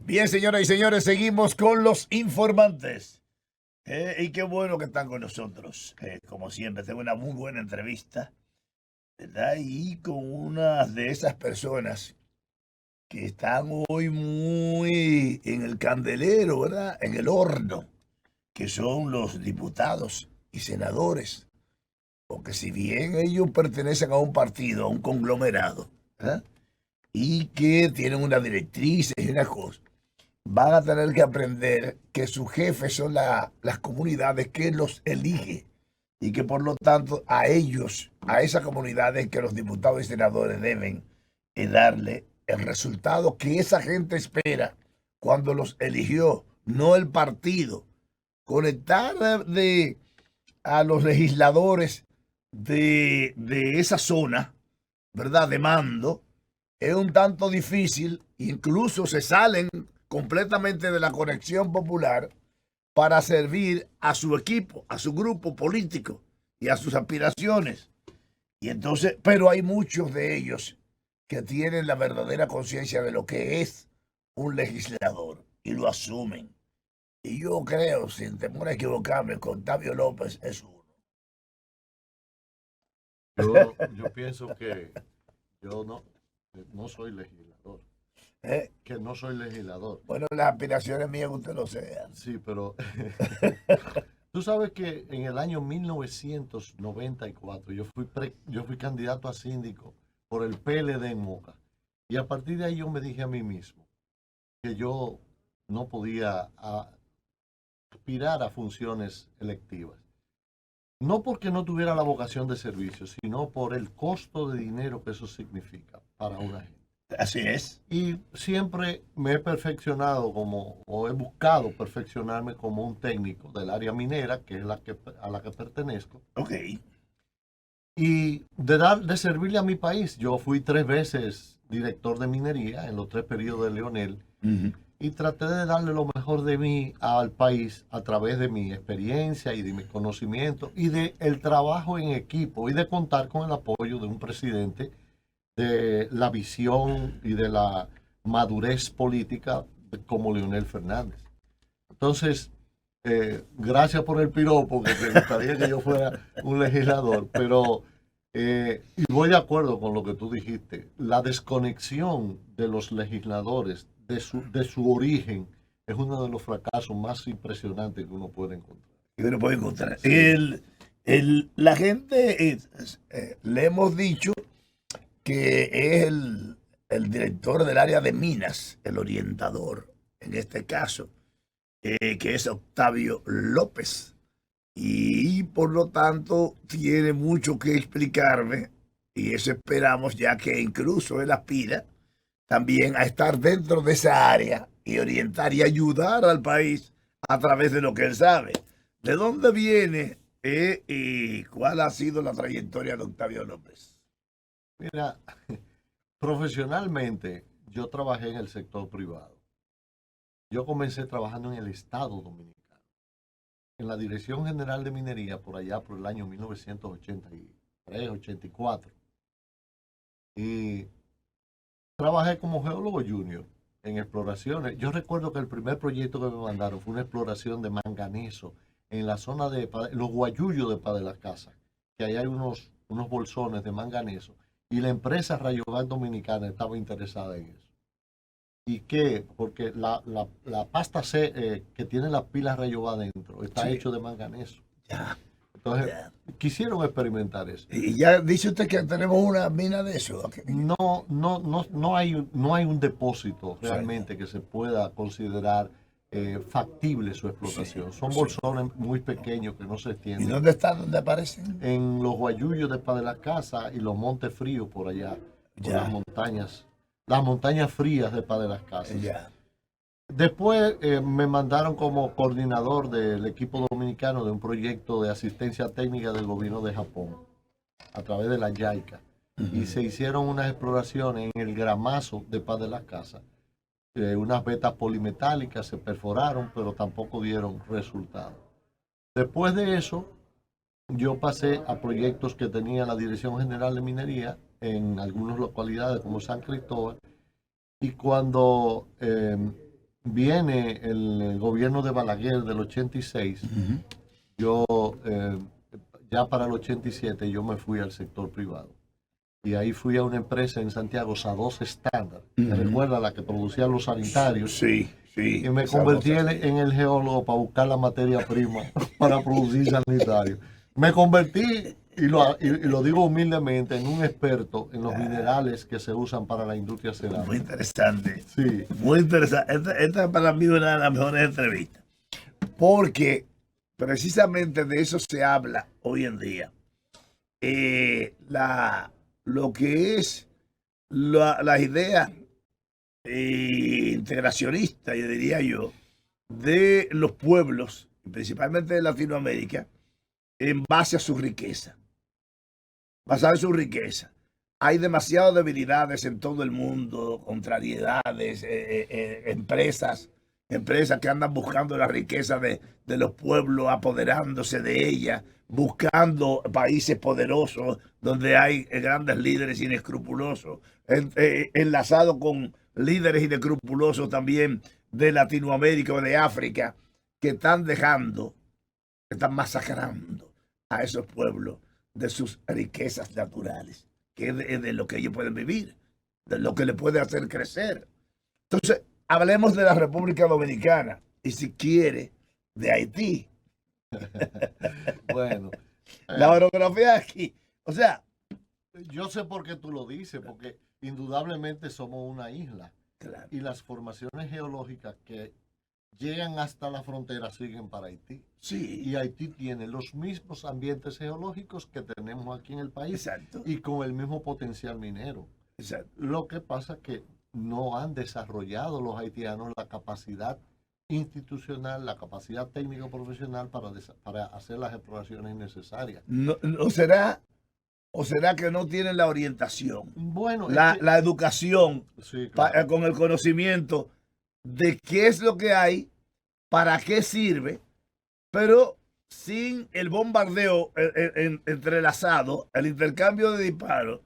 Bien, señoras y señores, seguimos con los informantes. Y qué bueno que están con nosotros. Como siempre, tengo una muy buena entrevista, ¿verdad? Y con una de esas personas que están hoy muy en el candelero, ¿verdad? En el horno, que son los diputados y senadores. Porque si bien ellos pertenecen a un partido, a un conglomerado, ¿verdad? Y que tienen una directriz y una cosa, van a tener que aprender que sus jefes son las comunidades que los elige y que por lo tanto a ellos, a esas comunidades que los diputados y senadores deben darle el resultado que esa gente espera cuando los eligió, no el partido. Conectar a los legisladores de esa zona, ¿verdad? De mando, es un tanto difícil, incluso se salen completamente de la conexión popular para servir a su equipo, a su grupo político y a sus aspiraciones. Y entonces, pero hay muchos de ellos que tienen la verdadera conciencia de lo que es un legislador y lo asumen. Y yo creo, sin temor a equivocarme, que Octavio López es uno. Yo pienso que yo no soy legislador, ¿Eh? que no soy legislador. Bueno, las aspiraciones mías que usted lo sea. Sí, pero tú sabes que en el año 1994 yo fui candidato a síndico por el PLD en Moca. Y a partir de ahí yo me dije a mí mismo que yo no podía aspirar a funciones electivas. No porque no tuviera la vocación de servicio, sino por el costo de dinero que eso significa para una gente. Así es. Y siempre me he perfeccionado o he buscado perfeccionarme como un técnico del área minera, que es a la que pertenezco. Ok. Y de servirle a mi país. Yo fui 3 veces director de minería en los 3 periodos de Leonel. Y traté de darle lo mejor de mí al país a través de mi experiencia y de mi conocimiento y de el trabajo en equipo y de contar con el apoyo de un presidente, de la visión y de la madurez política como Leonel Fernández. Entonces, gracias por el piropo, que te gustaría que yo fuera un legislador, pero y voy de acuerdo con lo que tú dijiste, la desconexión de los legisladores de su origen es uno de los fracasos más impresionantes que uno puede encontrar. Que uno puede encontrar. Sí. La gente, le hemos dicho que es el director del área de minas, el orientador, en este caso, que es Octavio López. Y por lo tanto tiene mucho que explicarme y eso esperamos, ya que incluso él aspira también a estar dentro de esa área y orientar y ayudar al país a través de lo que él sabe. ¿De dónde viene y cuál ha sido la trayectoria de Octavio López? Mira, profesionalmente yo trabajé en el sector privado. Yo comencé trabajando en el Estado Dominicano, en la Dirección General de Minería, por allá por el año 1983, 84. Y trabajé como geólogo junior en exploraciones. Yo recuerdo que el primer proyecto que me mandaron fue una exploración de manganeso en la zona de los Guayullos de Padre Las Casas, que ahí hay unos bolsones de manganeso, y la empresa Rayoval Dominicana estaba interesada en eso. ¿Y qué? Porque la pasta que tiene las pilas Rayoval adentro está hecho de manganeso. Ya, Entonces, ya. quisieron experimentar eso. Y ya dice usted que tenemos una mina de eso. No hay un depósito Sí. realmente que se pueda considerar factible su explotación. Sí, Son sí. bolsones muy pequeños que no se ¿Y extienden. dónde está? ¿Dónde aparecen? En los Guayullos de Padre Las Casas y los Montes Fríos por allá, por Ya. las montañas frías de Padre Las Casas. Ya. Después me mandaron como coordinador del equipo dominicano de un proyecto de asistencia técnica del gobierno de Japón a través de la JICA. Y se hicieron unas exploraciones en el gramazo de Paz de las Casas. Unas vetas polimetálicas se perforaron, pero tampoco dieron resultado. Después de eso, yo pasé a proyectos que tenía la Dirección General de Minería en algunas localidades como San Cristóbal. Y cuando viene el gobierno de Balaguer del 86, yo ya para el 87 yo me fui al sector privado. Y ahí fui a una empresa en Santiago, Sados Standard, que recuerda la que producía los sanitarios. Sí, sí. Y me convertí en el geólogo para buscar la materia prima para producir sanitarios. Me convertí, y lo digo humildemente, en un experto en los minerales que se usan para la industria cerámica. Muy interesante. Sí. Muy interesante. Esta para mí es una de las mejores entrevistas. Porque precisamente de eso se habla hoy en día. Lo que es la idea integracionista, yo diría yo, de los pueblos, principalmente de Latinoamérica, en base a su riqueza. Basada en su riqueza. Hay demasiadas debilidades en todo el mundo, contrariedades, empresas que andan buscando la riqueza de los pueblos, apoderándose de ella, buscando países poderosos donde hay grandes líderes inescrupulosos, enlazado con líderes inescrupulosos también de Latinoamérica o de África, que están están masacrando a esos pueblos de sus riquezas naturales, que es de lo que ellos pueden vivir, de lo que les puede hacer crecer. Entonces, hablemos de la República Dominicana y si quiere, de Haití. Bueno, La orografía aquí, o sea, yo sé por qué tú lo dices, porque indudablemente somos una isla. claro. Y las formaciones geológicas que llegan hasta la frontera siguen para Haití. Sí, Y Haití tiene los mismos ambientes geológicos que tenemos aquí en el país exacto, y con el mismo potencial minero. exacto. Lo que pasa es que no han desarrollado los haitianos la capacidad institucional, la capacidad técnico-profesional para hacer las exploraciones necesarias. No, o será que no tienen la orientación, Bueno, la educación, sí, claro. con el conocimiento de qué es lo que hay, para qué sirve, pero sin el bombardeo entrelazado, el intercambio de disparos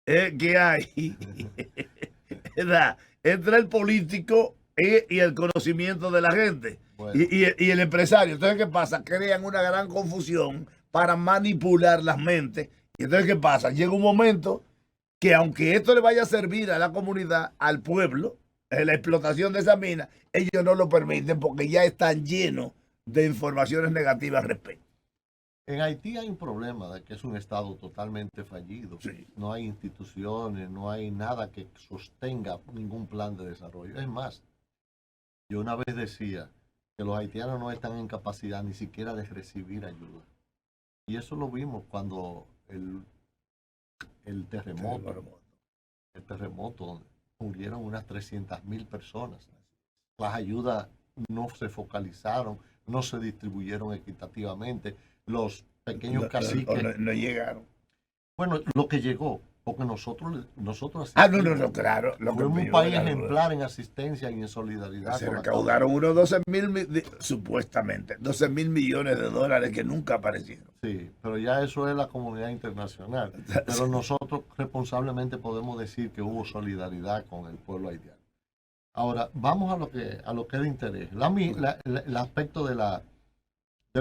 que hay ¿verdad? Entre el político y el conocimiento de la gente. Bueno. Y el empresario. Entonces, ¿qué pasa? Crean una gran confusión para manipular las mentes. Y entonces, ¿qué pasa? Llega un momento que aunque esto le vaya a servir a la comunidad, al pueblo, la explotación de esa mina, ellos no lo permiten porque ya están llenos de informaciones negativas al respecto. En Haití hay un problema de que es un estado totalmente fallido. Sí. No hay instituciones, no hay nada que sostenga ningún plan de desarrollo. Es más, yo una vez decía que los haitianos no están en capacidad ni siquiera de recibir ayuda. Y eso lo vimos cuando el terremoto, donde murieron unas 300,000 personas. Las ayudas no se focalizaron, no se distribuyeron equitativamente. Los pequeños caciques no llegaron. Bueno, lo que llegó, porque nosotros Claro. fuimos un país ejemplar en asistencia y en solidaridad. Se recaudaron unos 12,000, supuestamente, 12,000 millones de dólares que nunca aparecieron. Sí, pero ya eso es la comunidad internacional. Pero nosotros responsablemente podemos decir que hubo solidaridad con el pueblo haitiano. Ahora, vamos a lo que es de interés. El aspecto de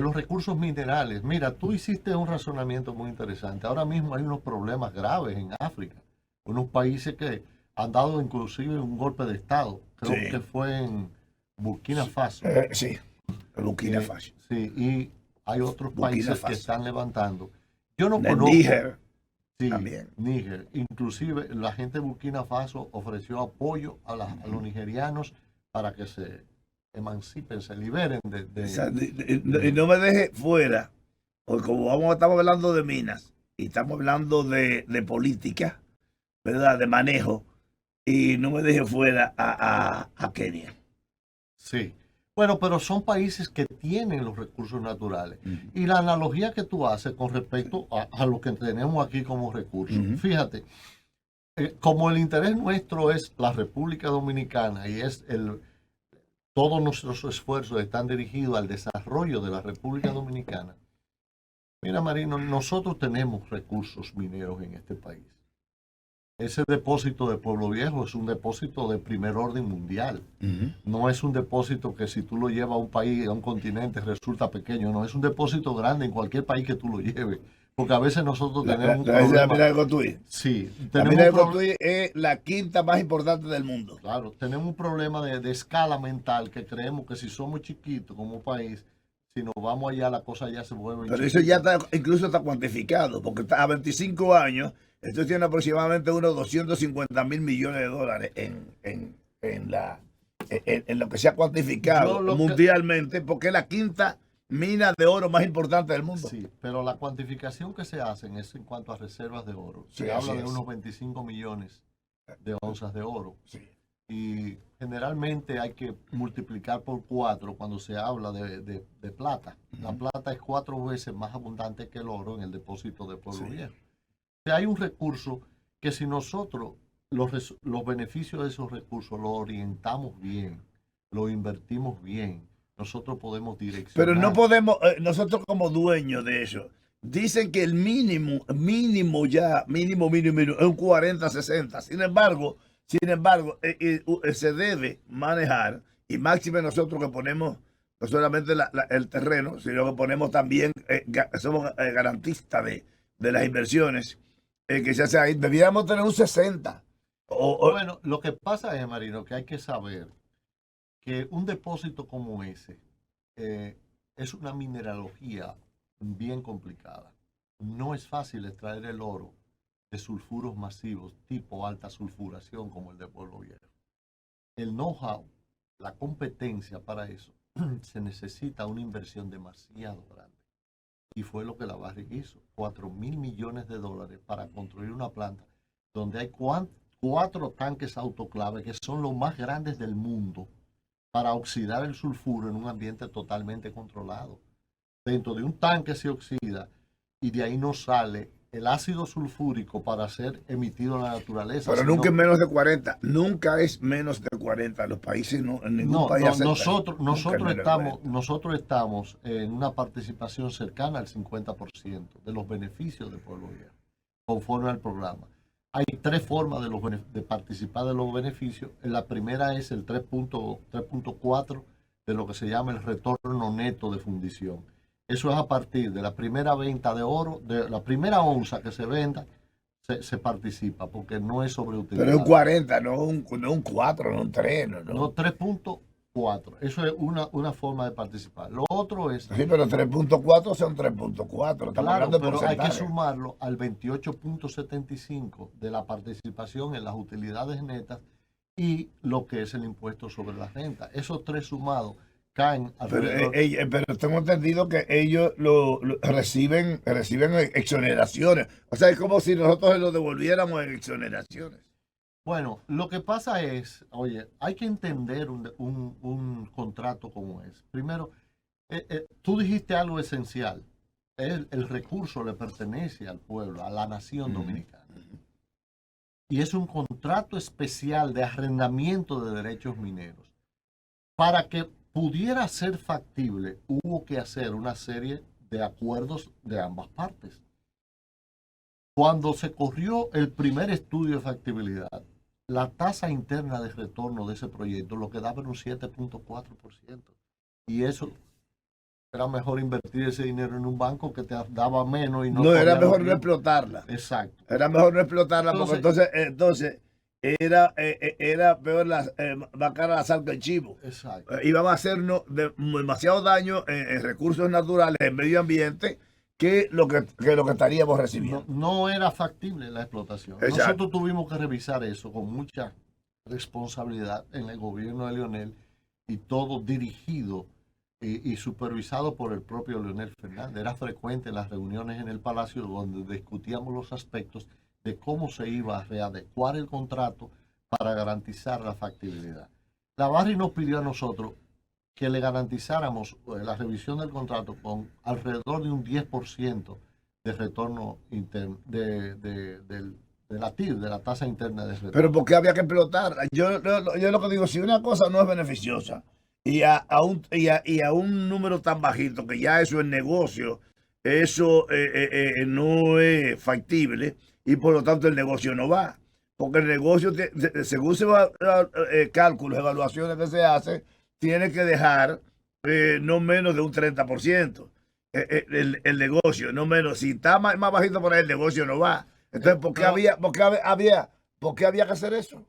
los recursos minerales. Mira, tú hiciste un razonamiento muy interesante. Ahora mismo hay unos problemas graves en África. Unos países que han dado inclusive un golpe de Estado. Creo que fue en Burkina Faso. Sí, Burkina Faso. Sí, y hay otros países que están levantando. Yo no de conozco. Níger. Sí, también. Níger. Inclusive la gente de Burkina Faso ofreció apoyo a los nigerianos para que se emancipen, se liberen y no me deje fuera, porque como estamos hablando de minas y estamos hablando de política, ¿verdad? De manejo, y no me deje fuera a Kenia. Sí. Bueno, pero son países que tienen los recursos naturales. Y la analogía que tú haces con respecto a lo que tenemos aquí como recursos, fíjate, como el interés nuestro es la República Dominicana y es todos nuestros esfuerzos están dirigidos al desarrollo de la República Dominicana. Mira, Marino, nosotros tenemos recursos mineros en este país. ese depósito de Pueblo Viejo es un depósito de primer orden mundial. No es un depósito que si tú lo llevas a un país, a un continente, resulta pequeño. No, es un depósito grande en cualquier país que tú lo lleves. Porque a veces nosotros tenemos un problema. La mina de Cotuí. Sí, La mina de Cotuí es la quinta más importante del mundo. Claro, tenemos un problema de escala mental que creemos que si somos chiquitos como país, si nos vamos allá, la cosa ya se vuelve. Pero eso ya está, incluso está cuantificado, porque está a 25 años, esto tiene aproximadamente unos 250 mil millones de dólares en lo que se ha cuantificado mundialmente, porque es la quinta mina de oro más importante del mundo. Sí, pero la cuantificación que se hace es en cuanto a reservas de oro. Se habla de unos 25 millones de onzas de oro. Sí. Y generalmente hay que multiplicar por 4 cuando se habla de plata. La plata es 4 veces más abundante que el oro en el depósito de Pueblo Viejo. O sea, hay un recurso que si nosotros los beneficios de esos recursos los orientamos bien, los invertimos bien, nosotros podemos direccionar. Pero no podemos, nosotros como dueños de eso, dicen que el mínimo es un 40-60. Sin embargo, se debe manejar, y máxime nosotros que ponemos no solamente el terreno, sino que ponemos también, somos garantistas de las inversiones, que se hace ahí, deberíamos tener un 60. Bueno, lo que pasa es, Marino, que hay que saber que un depósito como ese es una mineralogía bien complicada. No es fácil extraer el oro de sulfuros masivos tipo alta sulfuración como el de Pueblo Viejo. El know-how, la competencia para eso, se necesita una inversión demasiado grande. Y fue lo que la Barrick hizo, 4.000 millones de dólares para construir una planta donde hay 4 tanques autoclave que son los más grandes del mundo para oxidar el sulfuro en un ambiente totalmente controlado. Dentro de un tanque se oxida y de ahí no sale el ácido sulfúrico para ser emitido a la naturaleza. Pero nunca es menos de 40. Nunca es menos de 40. Los países no, en ningún país nosotros estamos en una participación cercana al 50% de los beneficios de Pueblo Viejo, conforme al programa. Hay 3 formas de participar de los beneficios. La primera es el 3.4 de lo que se llama el retorno neto de fundición. Eso es a partir de la primera venta de oro, de la primera onza que se venda, se participa, porque no es sobreutilizado. Pero es un 40, no un 4, no un 3. No, 3.4. Eso es una forma de participar. Lo otro es... Sí, pero 3.4 son 3.4. Claro, pero hay que sumarlo al 28.75 de la participación en las utilidades netas y lo que es el impuesto sobre la renta. Esos 3 sumados caen alrededor. Pero tengo entendido que ellos reciben exoneraciones. O sea, es como si nosotros lo devolviéramos en exoneraciones. Bueno, lo que pasa es, oye, hay que entender un contrato como es. Primero, tú dijiste algo esencial. El recurso le pertenece al pueblo, a la nación dominicana. Y es un contrato especial de arrendamiento de derechos mineros. Para que pudiera ser factible, hubo que hacer una serie de acuerdos de ambas partes. Cuando se corrió el primer estudio de factibilidad, la tasa interna de retorno de ese proyecto lo que daba era un 7.4%. Y eso era mejor invertir ese dinero en un banco que te daba menos. Y no era mejor no explotarla. Exacto. Era mejor no explotarla, porque entonces era peor más cara la sal que el chivo. Exacto. Íbamos a hacernos demasiado daño en recursos naturales, en medio ambiente, que lo que estaríamos recibiendo. No era factible la explotación. Exacto. Nosotros tuvimos que revisar eso con mucha responsabilidad en el gobierno de Leonel, y todo dirigido y supervisado por el propio Leonel Fernández. Era frecuente las reuniones en el Palacio donde discutíamos los aspectos de cómo se iba a readecuar el contrato para garantizar la factibilidad. La Barrick nos pidió a nosotros que le garantizáramos la revisión del contrato con alrededor de un 10% de retorno interno de la TIR, de la tasa interna de retorno. Pero ¿por qué había que explotar? Yo lo que digo, si una cosa no es beneficiosa y a un número tan bajito, que ya eso es negocio, eso no es factible, y por lo tanto el negocio no va. porque el negocio, según cálculos, evaluaciones que se hacen, tiene que dejar no menos de un 30%. El negocio, no menos. Si está más bajito por ahí, el negocio no va. Entonces, ¿por qué había que hacer eso?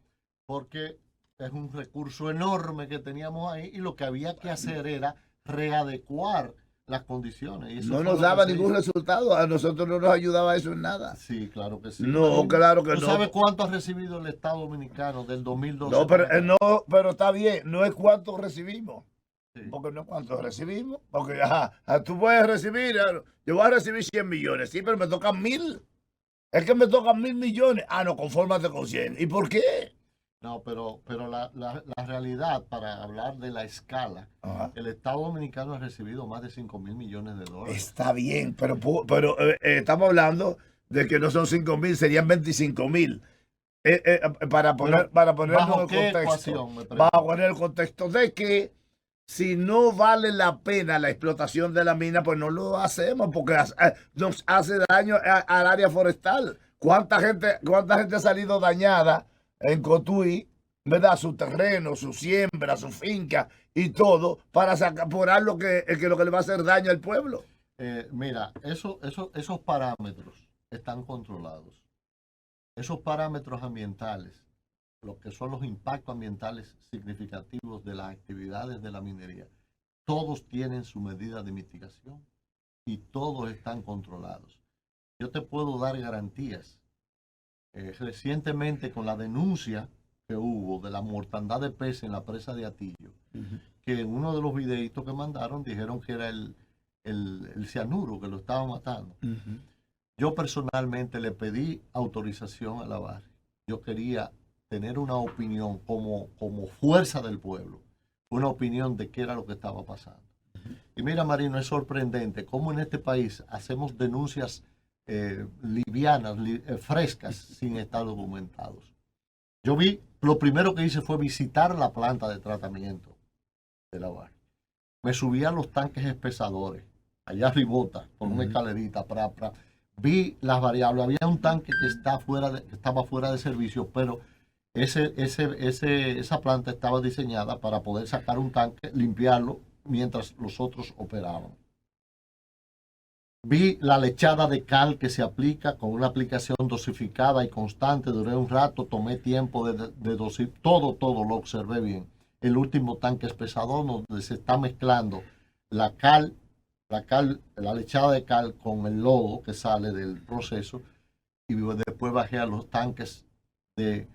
Porque es un recurso enorme que teníamos ahí y lo que había que hacer era readecuar las condiciones. Y eso No fue nos lo que daba se ningún hizo. resultado. A nosotros no nos ayudaba eso en nada. Sí, claro que sí. No, Marino, claro que ¿tú no. sabes cuánto ha recibido el Estado Dominicano del 2012 No, para acá? no, pero está bien. No es cuánto recibimos. Sí. Porque no es cuánto recibimos. Porque tú puedes recibir, yo voy a recibir 100 millones. Sí, pero me tocan 1000. Es que me tocan 1000 millones. No, confórmate con 100. ¿Y por qué? No, pero la realidad, para hablar de la escala, Ajá. el Estado Dominicano ha recibido más de 5.000 millones de dólares. Está bien, pero estamos hablando de que no son 5000, serían 25,000. Para ponernos ¿Bajo en qué contexto. ecuación, me pregunto? Bajo poner el contexto de que si no vale la pena la explotación de la mina, pues no lo hacemos porque nos hace daño al área forestal. ¿Cuánta gente ha salido dañada en Cotuí, ¿verdad? Su terreno, su siembra, su finca y todo para apurar lo que le va a hacer daño al pueblo? Mira, esos parámetros están controlados. Esos parámetros ambientales, lo que son los impactos ambientales significativos de las actividades de la minería, todos tienen su medida de mitigación y todos están controlados. Yo te puedo dar garantías. Recientemente, con la denuncia que hubo de la mortandad de peces en la presa de Atillo, que en uno de los videitos que mandaron dijeron que era el cianuro que lo estaba matando. Yo personalmente le pedí autorización a la barra. Yo quería tener una opinión como fuerza del pueblo, una opinión de qué era lo que estaba pasando. Y mira, Marino, es sorprendente cómo en este país hacemos denuncias livianas, frescas, sin estar documentados. Lo primero que hice fue visitar la planta de tratamiento de la barra. Me subí a los tanques espesadores, allá arribota, con una escalerita, vi las variables. Había un tanque que estaba fuera de servicio, pero esa planta estaba diseñada para poder sacar un tanque, limpiarlo, mientras los otros operaban. Vi la lechada de cal que se aplica con una aplicación dosificada y constante. Duré un rato, tomé tiempo de dosificar, todo lo observé bien. El último tanque espesador donde se está mezclando la lechada de cal con el lodo que sale del proceso, y después bajé a los tanques que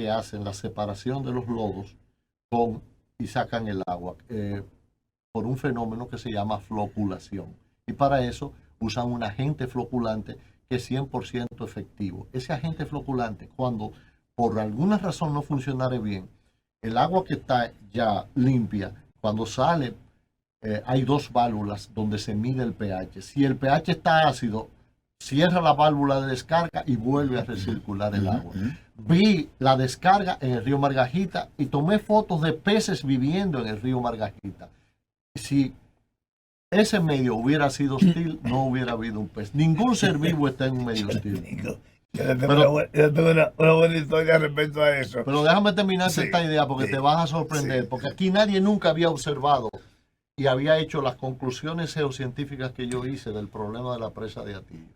hacen la separación de los lodos y sacan el agua por un fenómeno que se llama floculación. Y para eso usan un agente floculante que es 100% efectivo. Ese agente floculante, cuando por alguna razón no funcionare bien, el agua que está ya limpia, cuando sale, hay dos válvulas donde se mide el pH. Si el pH está ácido, cierra la válvula de descarga y vuelve a recircular el agua. Vi la descarga en el río Margajita y tomé fotos de peces viviendo en el río Margajita. Si ese medio hubiera sido hostil, no hubiera habido un pez. Ningún ser vivo está en un medio hostil. Yo tengo una buena historia respecto a eso. Pero déjame terminar esta idea porque te vas a sorprender. Porque aquí nadie nunca había observado y había hecho las conclusiones geocientíficas que yo hice del problema de la presa de Atillo.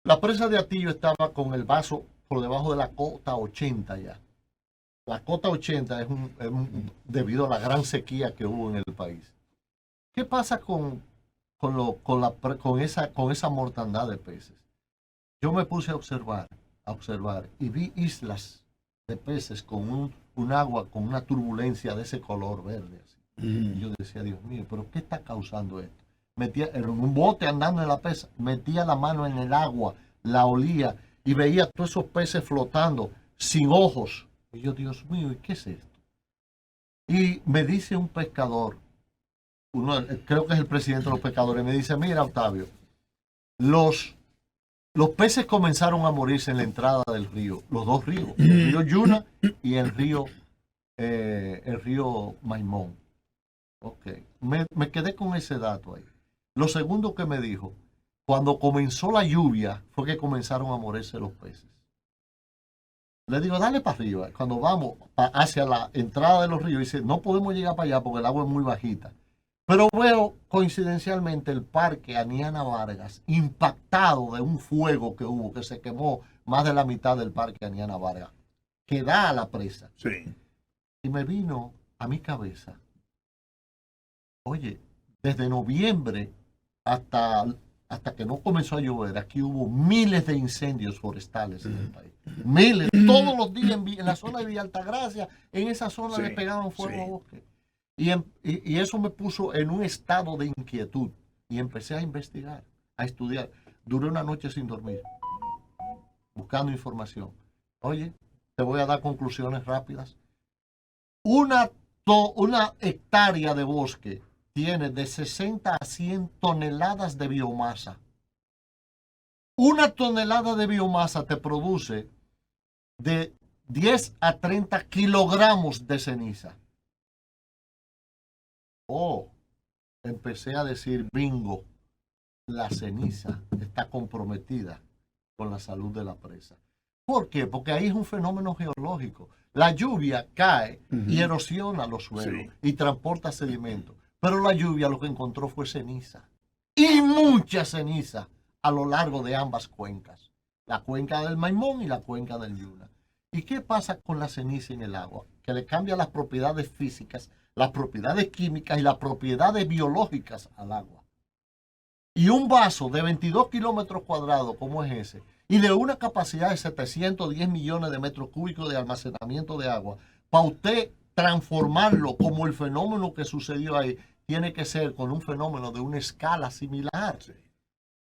La presa de Atillo estaba con el vaso por debajo de la cota 80 ya. La cota 80 es debido a la gran sequía que hubo en el país. ¿Qué pasa con esa mortandad de peces? Yo me puse a observar y vi islas de peces con un agua, con una turbulencia de ese color verde. Así. Y yo decía, Dios mío, ¿pero qué está causando esto? En un bote andando en la pesa, metía la mano en el agua, la olía y veía todos esos peces flotando sin ojos. Y yo, Dios mío, ¿y qué es esto? Y me dice un pescador, creo que es el presidente de los pescadores, me dice, mira, Octavio, los peces comenzaron a morirse en la entrada del río, los dos ríos, el río Yuna y el río Maimón. Ok, me quedé con ese dato ahí. Lo segundo que me dijo, cuando comenzó la lluvia fue que comenzaron a morirse los peces. Le digo, dale para arriba. Cuando vamos hacia la entrada de los ríos, dice, no podemos llegar para allá porque el agua es muy bajita. Pero veo coincidencialmente el parque Aniana Vargas impactado de un fuego que hubo, que se quemó más de la mitad del parque Aniana Vargas, que da a la presa. Sí. Y me vino a mi cabeza, oye, desde noviembre hasta que no comenzó a llover, aquí hubo miles de incendios forestales en el país. Miles, todos los días en la zona de Villa Altagracia, en esa zona Sí, le pegaban fuego a sí. bosque. Y eso me puso en un estado de inquietud y empecé a investigar, a estudiar. Duré una noche sin dormir, buscando información. Oye, te voy a dar conclusiones rápidas. Una hectárea de bosque tiene de 60 a 100 toneladas de biomasa. Una tonelada de biomasa te produce de 10 a 30 kilogramos de ceniza. Oh, empecé a decir, bingo, la ceniza está comprometida con la salud de la presa. ¿Por qué? Porque ahí es un fenómeno geológico. La lluvia cae y erosiona los suelos y transporta sedimentos. Pero la lluvia lo que encontró fue ceniza. Y mucha ceniza a lo largo de ambas cuencas. La cuenca del Maimón y la cuenca del Yuna. ¿Y qué pasa con la ceniza en el agua? Que le cambia las propiedades físicas, las propiedades químicas y las propiedades biológicas al agua. Y un vaso de 22 kilómetros cuadrados como es ese, y de una capacidad de 710 millones de metros cúbicos de almacenamiento de agua, para usted transformarlo como el fenómeno que sucedió ahí, tiene que ser con un fenómeno de una escala similar. Sí.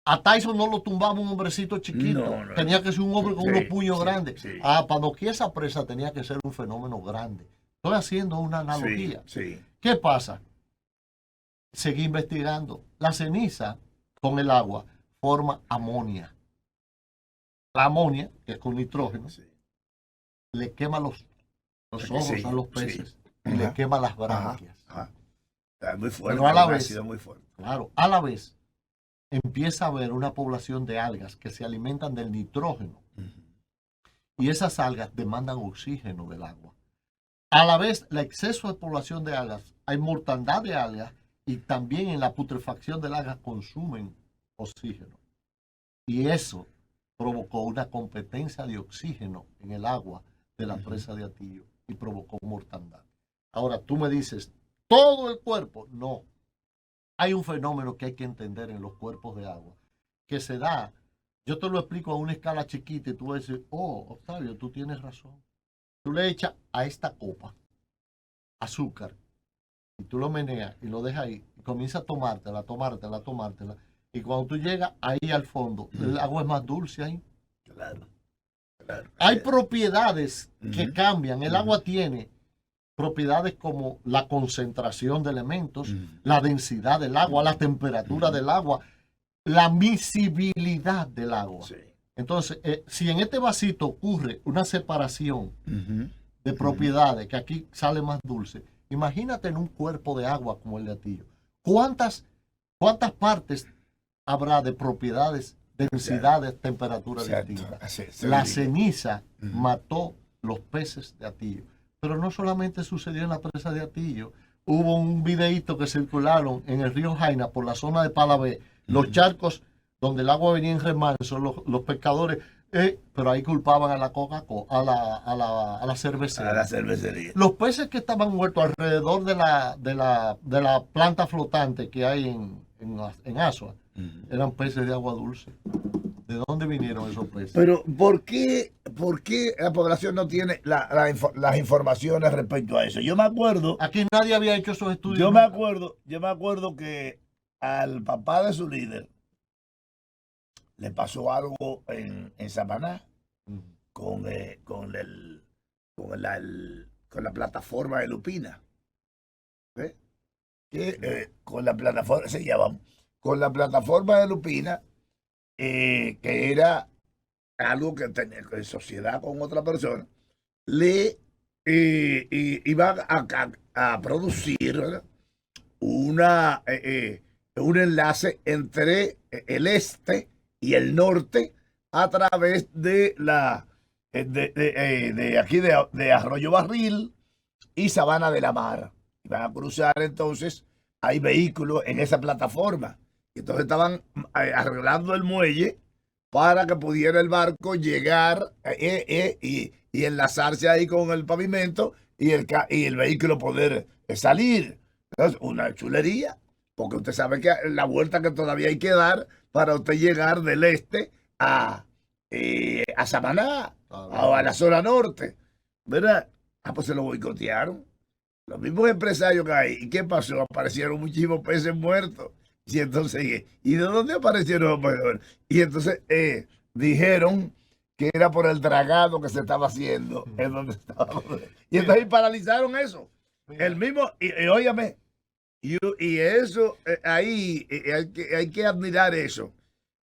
A Tyson no lo tumbaba un hombrecito chiquito, tenía que ser un hombre con unos puños grandes. Para doquier esa presa tenía que ser un fenómeno grande. Estoy haciendo una analogía. ¿Qué pasa? Seguí investigando. La ceniza con el agua forma amonia. La amonia, que es con nitrógeno, le quema los ojos a los peces y le quema las branquias. Está muy fuerte, pero a la vez, muy fuerte. Claro, a la vez empieza a haber una población de algas que se alimentan del nitrógeno. Y esas algas demandan oxígeno del agua. A la vez, el exceso de población de algas, hay mortandad de algas y también en la putrefacción del algas consumen oxígeno. Y eso provocó una competencia de oxígeno en el agua de la presa de Atillo y provocó mortandad. Ahora, tú me dices, ¿todo el cuerpo? No. Hay un fenómeno que hay que entender en los cuerpos de agua, que se da, yo te lo explico a una escala chiquita y tú vas a decir, oh, Octavio, tú tienes razón. Tú le echas a esta copa azúcar y tú lo meneas y lo dejas ahí y comienza a tomártela. Y cuando tú llegas ahí al fondo, el agua es más dulce ahí. Claro. Hay propiedades que cambian. El agua tiene propiedades como la concentración de elementos, la densidad del agua, la temperatura del agua, la miscibilidad del agua. Entonces, si en este vasito ocurre una separación de propiedades, que aquí sale más dulce, imagínate en un cuerpo de agua como el de Atillo. ¿Cuántas partes habrá de propiedades, densidades, temperaturas distintas? La ceniza mató los peces de Atillo. Pero no solamente sucedió en la presa de Atillo. Hubo un videíto que circularon en el río Jaina por la zona de Palabé, los charcos donde el agua venía en remanso, los pescadores, pero ahí culpaban a la Coca-Cola, a la cervecería. A la cervecería. Los peces que estaban muertos alrededor de la planta flotante que hay en Asua eran peces de agua dulce. ¿De dónde vinieron esos peces? Pero, ¿por qué la población no tiene las informaciones respecto a eso? Yo me acuerdo... Aquí nadie había hecho esos estudios. Yo me acuerdo que al papá de su líder le pasó algo en Samaná con la plataforma de Lupina. Con la plataforma de Lupina, que era algo que tenía en sociedad con otra persona, le iba a producir, ¿verdad?, un enlace entre el este y el norte a través de la de aquí de Arroyo Barril y Sabana de la Mar. Y van a cruzar entonces, hay vehículos en esa plataforma. Y entonces estaban arreglando el muelle para que pudiera el barco llegar y enlazarse ahí con el pavimento y el vehículo poder salir. Entonces, una chulería, porque usted sabe que la vuelta que todavía hay que dar para usted llegar del este a Samaná, a la zona norte, ¿verdad? Pues se lo boicotearon. Los mismos empresarios que hay. ¿Y qué pasó? Aparecieron muchísimos peces muertos. Y entonces, ¿y de dónde aparecieron? Y entonces dijeron que era por el dragado que se estaba haciendo. En donde estaba. Y entonces paralizaron eso. El mismo, y óyame, y eso, ahí hay que admirar eso.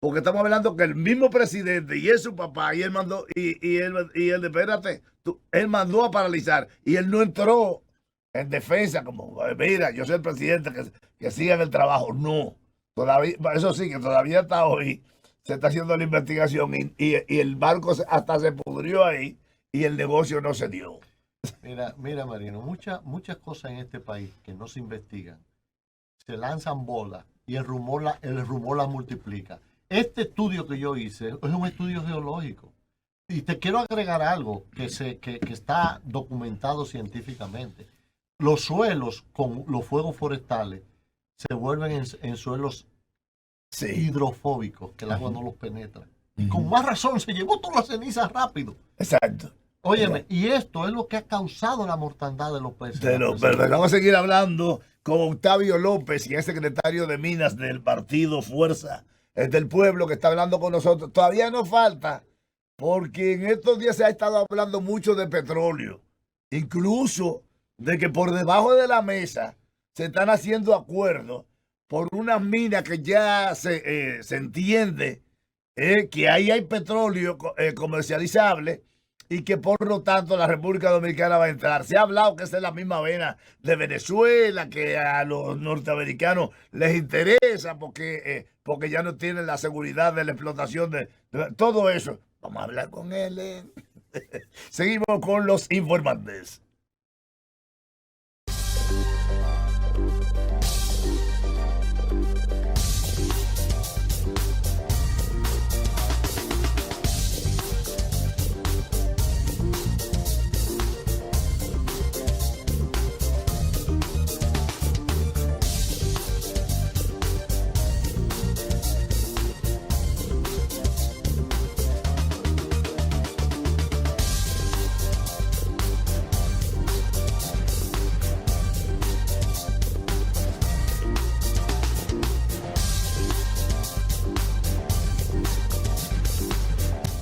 Porque estamos hablando que el mismo presidente y es su papá, y él mandó, y él espérate, él mandó a paralizar, y él no entró en defensa, como, mira, yo soy el presidente, que sigan el trabajo. No, todavía, eso sí, que todavía hasta hoy se está haciendo la investigación, y el barco hasta se pudrió ahí, y el negocio no se dio. Mira, Marino, muchas cosas en este país que no se investigan, se lanzan bolas, y el rumor la multiplica. Este estudio que yo hice es un estudio geológico. Y te quiero agregar algo que está documentado científicamente. Los suelos con los fuegos forestales se vuelven en suelos hidrofóbicos, que el agua no los penetra. Y con más razón se llevó todas las cenizas rápido. Exacto. Óyeme, y esto es lo que ha causado la mortandad de los peces. Pero vamos a seguir hablando con Octavio López, y es secretario de Minas del partido Fuerza del Pueblo, que está hablando con nosotros. Todavía nos falta, porque en estos días se ha estado hablando mucho de petróleo, incluso de que por debajo de la mesa se están haciendo acuerdos por unas minas que ya se entiende que ahí hay petróleo comercializable, y que por lo tanto la República Dominicana va a entrar. Se ha hablado que esa es la misma vena de Venezuela, que a los norteamericanos les interesa porque ya no tienen la seguridad de la explotación de todo eso. Vamos a hablar con él. Seguimos con los informantes.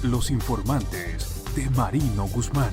Los informantes de Marino Guzmán.